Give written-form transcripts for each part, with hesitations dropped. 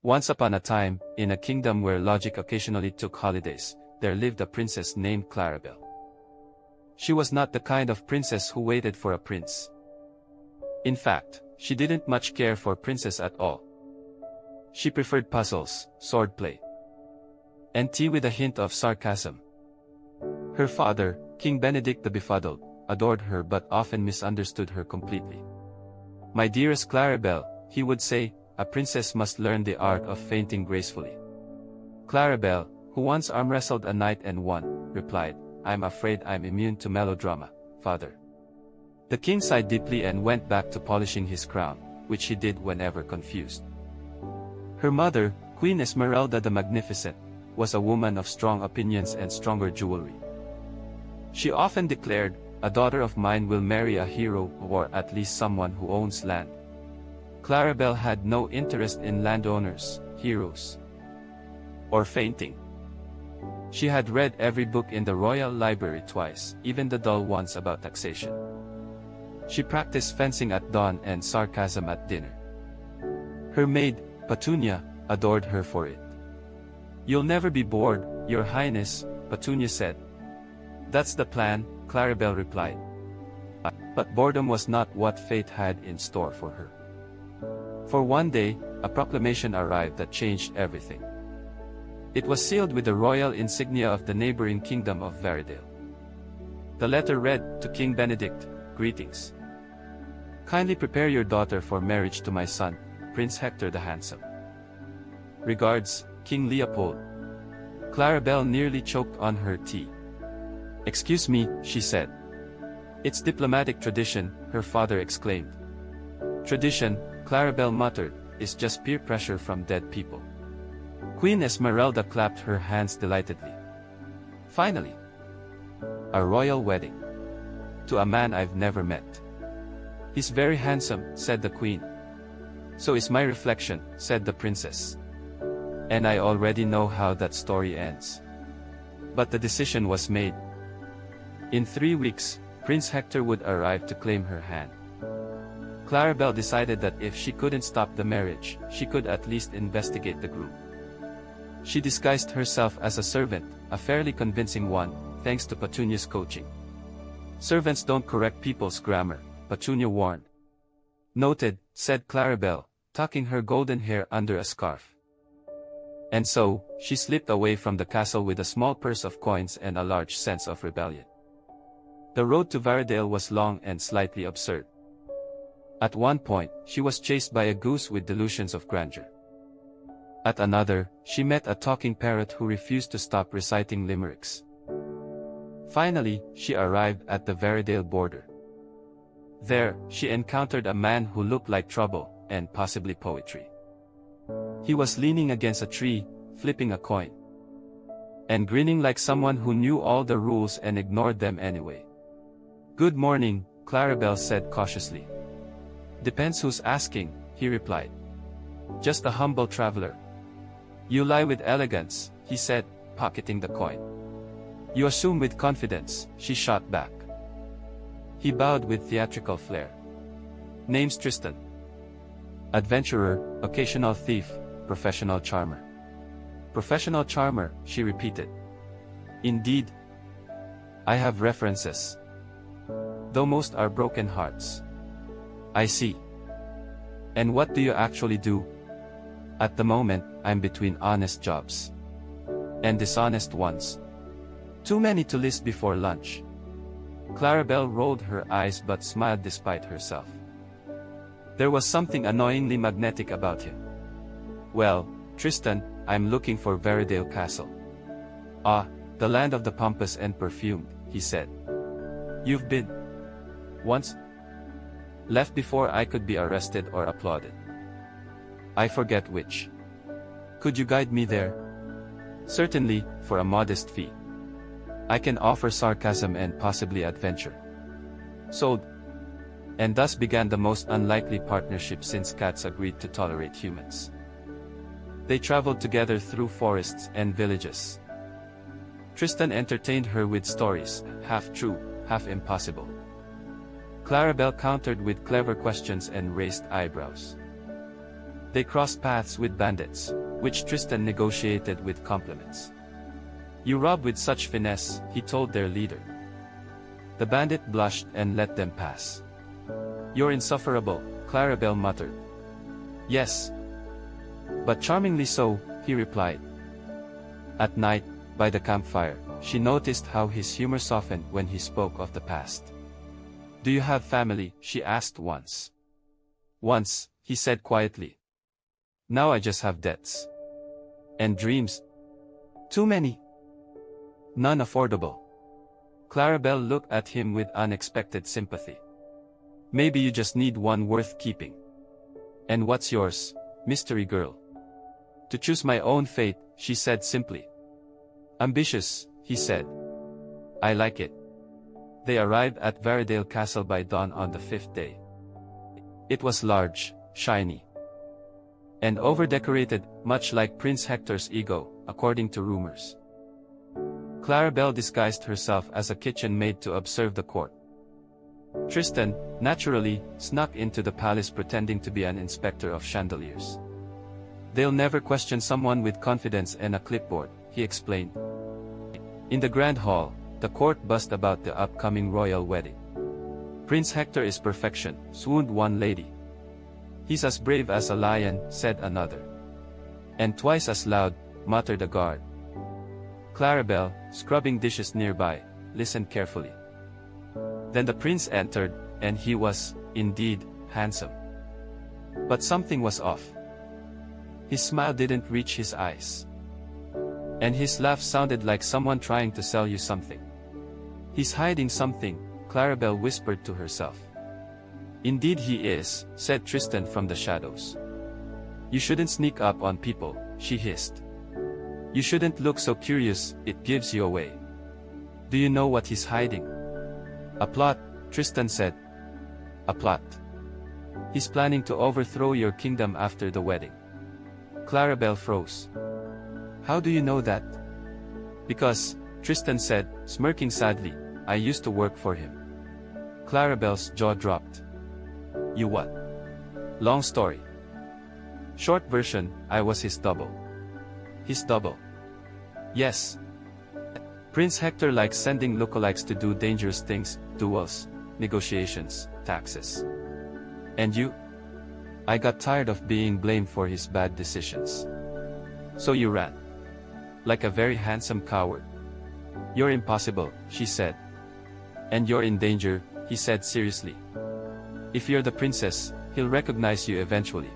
Once upon a time, in a kingdom where logic occasionally took holidays, there lived a princess named Clarabelle. She was not the kind of princess who waited for a prince. In fact, she didn't much care for princes at all. She preferred puzzles, swordplay, and tea with a hint of sarcasm. Her father, King Benedict the Befuddled, adored her but often misunderstood her completely. "My dearest Clarabelle," he would say, "a princess must learn the art of fainting gracefully." Clarabelle, who once arm-wrestled a knight and won, replied, "I'm afraid I'm immune to melodrama, father." The king sighed deeply and went back to polishing his crown, which he did whenever confused. Her mother, Queen Esmeralda the Magnificent, was a woman of strong opinions and stronger jewelry. She often declared, "A daughter of mine will marry a hero or at least someone who owns land." Clarabelle had no interest in landowners, heroes, or fainting. She had read every book in the royal library twice, even the dull ones about taxation. She practiced fencing at dawn and sarcasm at dinner. Her maid, Petunia, adored her for it. "You'll never be bored, Your Highness," Petunia said. "That's the plan," Clarabelle replied. But boredom was not what fate had in store for her. For one day, a proclamation arrived that changed everything. It was sealed with the royal insignia of the neighboring kingdom of Fairytale. The letter read, "To King Benedict, greetings. Kindly prepare your daughter for marriage to my son, Prince Hector the Handsome. Regards, King Leopold." Clarabelle nearly choked on her tea. "Excuse me," she said. "It's diplomatic tradition," her father exclaimed. "Tradition," Clarabelle muttered, "is just peer pressure from dead people." Queen Esmeralda clapped her hands delightedly. "Finally! A royal wedding. To a man I've never met." "He's very handsome," said the queen. "So is my reflection," said the princess. "And I already know how that story ends." But the decision was made. In 3 weeks, Prince Hector would arrive to claim her hand. Clarabelle decided that if she couldn't stop the marriage, she could at least investigate the groom. She disguised herself as a servant, a fairly convincing one, thanks to Petunia's coaching. "Servants don't correct people's grammar," Petunia warned. "Noted," said Clarabelle, tucking her golden hair under a scarf. And so, she slipped away from the castle with a small purse of coins and a large sense of rebellion. The road to Fairytale was long and slightly absurd. At one point, she was chased by a goose with delusions of grandeur. At another, she met a talking parrot who refused to stop reciting limericks. Finally, she arrived at the Fairytale border. There, she encountered a man who looked like trouble, and possibly poetry. He was leaning against a tree, flipping a coin, and grinning like someone who knew all the rules and ignored them anyway. "Good morning," Clarabelle said cautiously. "Depends who's asking," he replied. "Just a humble traveler." "You lie with elegance," he said, pocketing the coin. "You assume with confidence," she shot back. He bowed with theatrical flair. "Name's Tristan. Adventurer, occasional thief, professional charmer." "Professional charmer," she repeated. "Indeed. I have references. Though most are broken hearts." "I see. And what do you actually do?" "At the moment, I'm between honest jobs and dishonest ones. Too many to list before lunch." Clarabelle rolled her eyes but smiled despite herself. There was something annoyingly magnetic about him. "Well, Tristan, I'm looking for Fairytale Castle." "Ah, the land of the pompous and perfumed," he said. "You've been once?" "Left before I could be arrested or applauded. I forget which." "Could you guide me there?" "Certainly, for a modest fee. I can offer sarcasm and possibly adventure." "Sold." And thus began the most unlikely partnership since cats agreed to tolerate humans. They traveled together through forests and villages. Tristan entertained her with stories, half true, half impossible. Clarabelle countered with clever questions and raised eyebrows. They crossed paths with bandits, which Tristan negotiated with compliments. "You rob with such finesse," he told their leader. The bandit blushed and let them pass. "You're insufferable," Clarabelle muttered. "Yes. But charmingly so," he replied. At night, by the campfire, she noticed how his humor softened when he spoke of the past. "Do you have family?" she asked once. "Once," he said quietly. "Now I just have debts. And dreams. Too many. None affordable." Clarabelle looked at him with unexpected sympathy. "Maybe you just need one worth keeping." "And what's yours, mystery girl?" "To choose my own fate," she said simply. "Ambitious," he said. "I like it." They arrived at Fairytale Castle by dawn on the 5th day. It was large, shiny, and over-decorated, much like Prince Hector's ego, according to rumors. Clarabelle disguised herself as a kitchen maid to observe the court. Tristan, naturally, snuck into the palace pretending to be an inspector of chandeliers. "They'll never question someone with confidence and a clipboard," he explained. In the grand hall, the court buzzed about the upcoming royal wedding. "Prince Hector is perfection," swooned one lady. "He's as brave as a lion," said another. "And twice as loud," muttered a guard. Clarabelle, scrubbing dishes nearby, listened carefully. Then the prince entered, and he was, indeed, handsome. But something was off. His smile didn't reach his eyes. And his laugh sounded like someone trying to sell you something. "He's hiding something," Clarabelle whispered to herself. "Indeed he is," said Tristan from the shadows. "You shouldn't sneak up on people," she hissed. "You shouldn't look so curious, it gives you away." "Do you know what he's hiding?" "A plot," Tristan said. "A plot? He's planning to overthrow your kingdom after the wedding." Clarabelle froze. "How do you know that?" "Because," Tristan said, smirking sadly, "I used to work for him." Clarabelle's jaw dropped. "You what?" "Long story. Short version, I was his double." "His double?" "Yes. Prince Hector likes sending lookalikes to do dangerous things, duels, negotiations, taxes. And you?" "I got tired of being blamed for his bad decisions. So you ran. Like a very handsome coward." "You're impossible," she said. "And you're in danger," he said seriously. "If you're the princess, he'll recognize you eventually.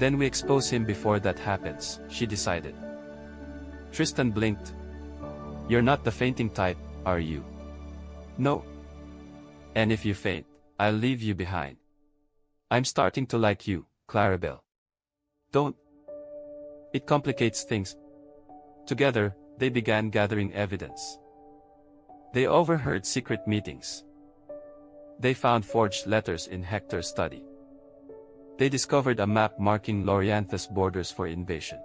Then we expose him before that happens," she decided. Tristan blinked. "You're not the fainting type, are you?" "No. And if you faint, I'll leave you behind." "I'm starting to like you, Clarabelle." "Don't. It complicates things." Together, they began gathering evidence. They overheard secret meetings. They found forged letters in Hector's study. They discovered a map marking Loriantha's borders for invasion.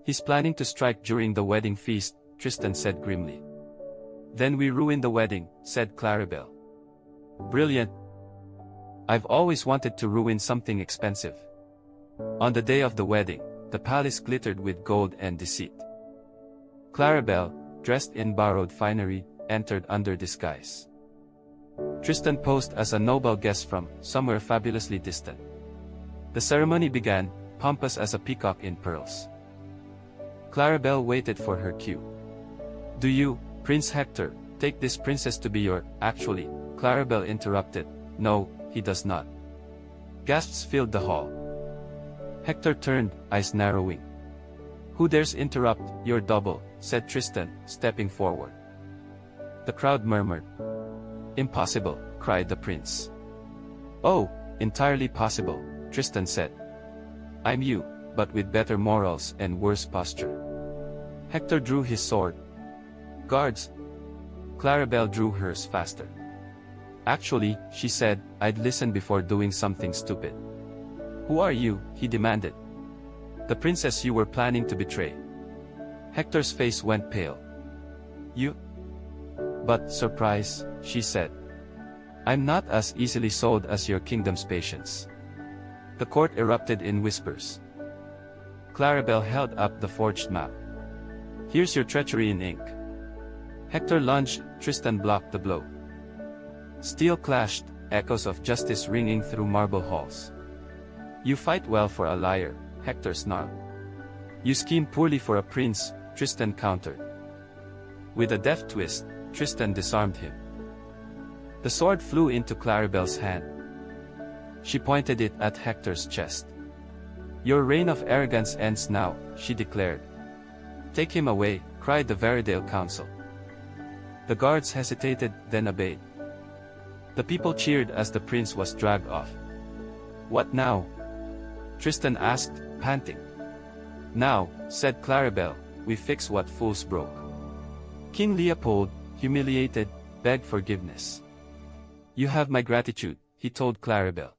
"He's planning to strike during the wedding feast," Tristan said grimly. "Then we ruin the wedding," said Clarabelle. "Brilliant. I've always wanted to ruin something expensive." On the day of the wedding, the palace glittered with gold and deceit. Clarabelle, dressed in borrowed finery, entered under disguise. Tristan posed as a noble guest from somewhere fabulously distant. The ceremony began, pompous as a peacock in pearls. Clarabelle waited for her cue. "Do you, Prince Hector, take this princess to be your—" "Actually," Clarabelle interrupted, "no, he does not." Gasps filled the hall. Hector turned, eyes narrowing. "Who dares interrupt, your double," said Tristan, stepping forward. The crowd murmured. "Impossible," cried the prince. "Oh, entirely possible," Tristan said. "I'm you, but with better morals and worse posture." Hector drew his sword. "Guards!" Clarabelle drew hers faster. "Actually," she said, "I'd listen before doing something stupid." "Who are you?" he demanded. "The princess you were planning to betray." Hector's face went pale. "You?" "But, surprise," she said. "I'm not as easily sold as your kingdom's patience." The court erupted in whispers. Clarabelle held up the forged map. "Here's your treachery in ink." Hector lunged, Tristan blocked the blow. Steel clashed, echoes of justice ringing through marble halls. "You fight well for a liar," Hector snarled. "You scheme poorly for a prince," Tristan countered. With a deft twist, Tristan disarmed him. The sword flew into Clarabelle's hand. She pointed it at Hector's chest. "Your reign of arrogance ends now," she declared. "Take him away," cried the Fairytale council. The guards hesitated, then obeyed. The people cheered as the prince was dragged off. "What now?" Tristan asked, panting. "Now," said Clarabelle, "we fix what fools broke." King Leopold, humiliated, begged forgiveness. "You have my gratitude," he told Clarabelle.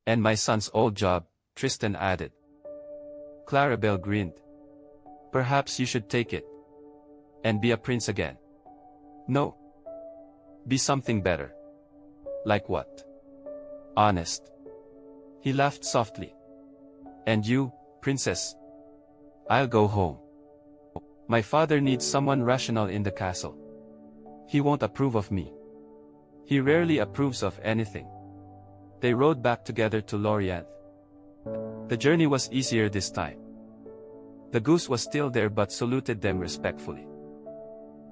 "And my son's old job," Tristan added. Clarabelle grinned. "Perhaps you should take it. And be a prince again." "No. Be something better." "Like what?" "Honest." He laughed softly. "And you, princess?" "I'll go home. My father needs someone rational in the castle. He won't approve of me. He rarely approves of anything." They rode back together to Lorient. The journey was easier this time. The goose was still there but saluted them respectfully.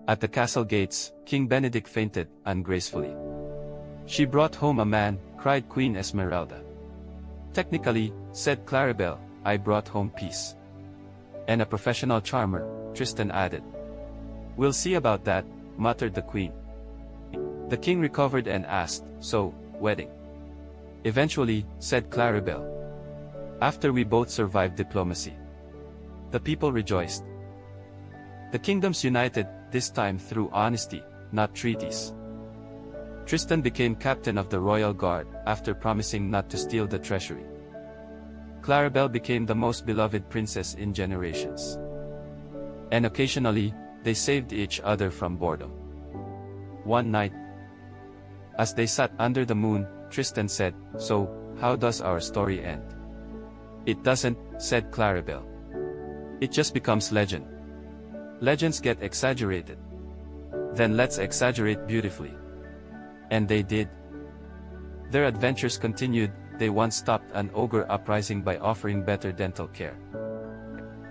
At the castle gates, King Benedict fainted, ungracefully. "She brought home a man," cried Queen Esmeralda. "Technically," said Clarabelle, "I brought home peace." "And a professional charmer," Tristan added. "We'll see about that," muttered the queen. The king recovered and asked, "So, wedding?" "Eventually," said Clarabelle. "After we both survived diplomacy." The people rejoiced. The kingdoms united, this time through honesty, not treaties. Tristan became captain of the royal guard, after promising not to steal the treasury. Clarabelle became the most beloved princess in generations. And occasionally, they saved each other from boredom. One night, as they sat under the moon, Tristan said, "So, how does our story end?" "It doesn't," said Clarabelle. "It just becomes legend. Legends get exaggerated. Then let's exaggerate beautifully." And they did. Their adventures continued. They once stopped an ogre uprising by offering better dental care.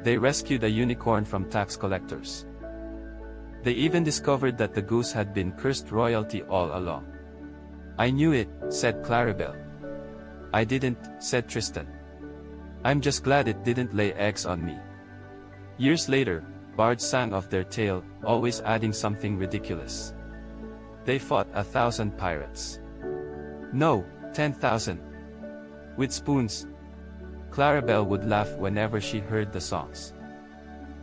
They rescued a unicorn from tax collectors. They even discovered that the goose had been cursed royalty all along. "I knew it," said Clarabelle. "I didn't," said Tristan. "I'm just glad it didn't lay eggs on me." Years later, bards sang of their tale, always adding something ridiculous. They fought 1,000 pirates. No, 10,000. With spoons. Clarabelle would laugh whenever she heard the songs.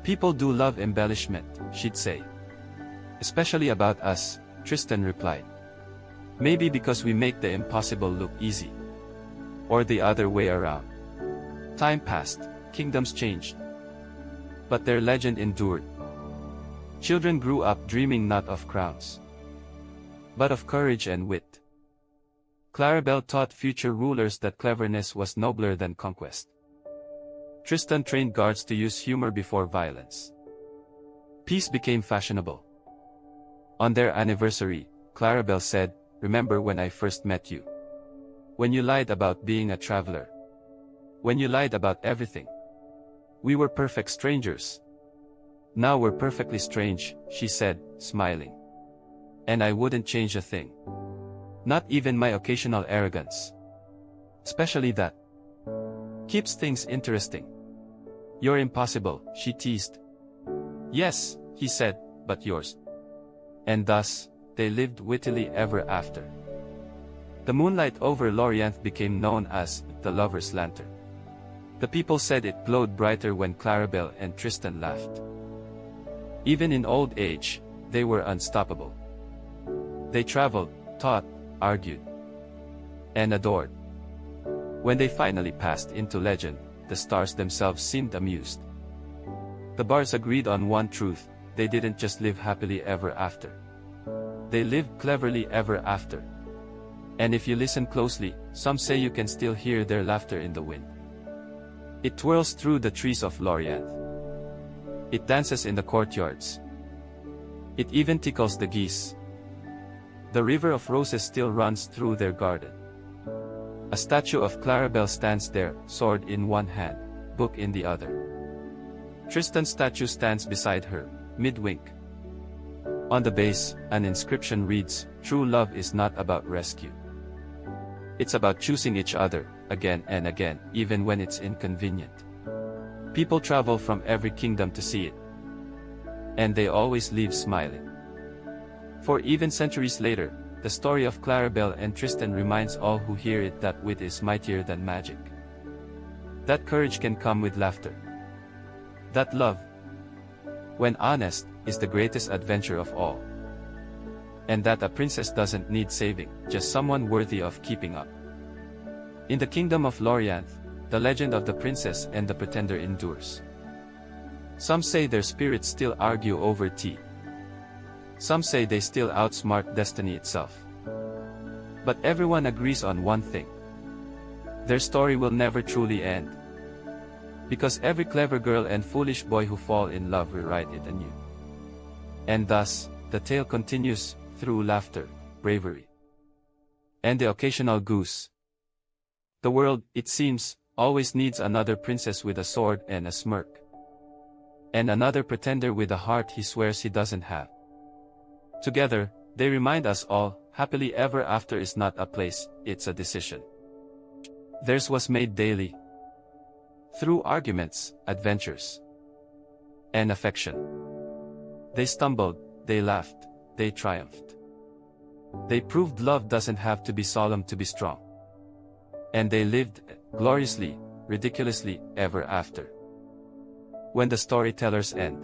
"People do love embellishment," she'd say. "Especially about us," Tristan replied. "Maybe because we make the impossible look easy. Or the other way around." Time passed, kingdoms changed. But their legend endured. Children grew up dreaming not of crowns, but of courage and wit. Clarabelle taught future rulers that cleverness was nobler than conquest. Tristan trained guards to use humor before violence. Peace became fashionable. On their anniversary, Clarabelle said, "Remember when I first met you? When you lied about being a traveler. When you lied about everything. We were perfect strangers. Now we're perfectly strange," she said, smiling. "And I wouldn't change a thing. Not even my occasional arrogance. Especially that. Keeps things interesting." "You're impossible," she teased. "Yes," he said, "but yours." And thus, they lived wittily ever after. The moonlight over Lorient became known as the Lover's Lantern. The people said it glowed brighter when Clarabelle and Tristan laughed. Even in old age, they were unstoppable. They traveled, taught, argued, and adored. When they finally passed into legend, the stars themselves seemed amused. The bards agreed on one truth: they didn't just live happily ever after. They lived cleverly ever after. And if you listen closely, some say you can still hear their laughter in the wind. It twirls through the trees of Lorient. It dances in the courtyards. It even tickles the geese. The river of roses still runs through their garden. A statue of Clarabelle stands there, sword in one hand, book in the other. Tristan's statue stands beside her, mid-wink. On the base, an inscription reads, "True love is not about rescue. It's about choosing each other, again and again, even when it's inconvenient." People travel from every kingdom to see it. And they always leave smiling. For even centuries later, the story of Clarabelle and Tristan reminds all who hear it that wit is mightier than magic. That courage can come with laughter. That love, when honest, is the greatest adventure of all. And that a princess doesn't need saving, just someone worthy of keeping up. In the kingdom of Lorient, the legend of the princess and the pretender endures. Some say their spirits still argue over tea. Some say they still outsmart destiny itself. But everyone agrees on one thing. Their story will never truly end. Because every clever girl and foolish boy who fall in love rewrite it anew. And thus, the tale continues, through laughter, bravery, and the occasional goose. The world, it seems, always needs another princess with a sword and a smirk. And another pretender with a heart he swears he doesn't have. Together, they remind us all, happily ever after is not a place, it's a decision. Theirs was made daily. Through arguments, adventures, and affection. They stumbled, they laughed, they triumphed. They proved love doesn't have to be solemn to be strong. And they lived, gloriously, ridiculously, ever after. When the storytellers end.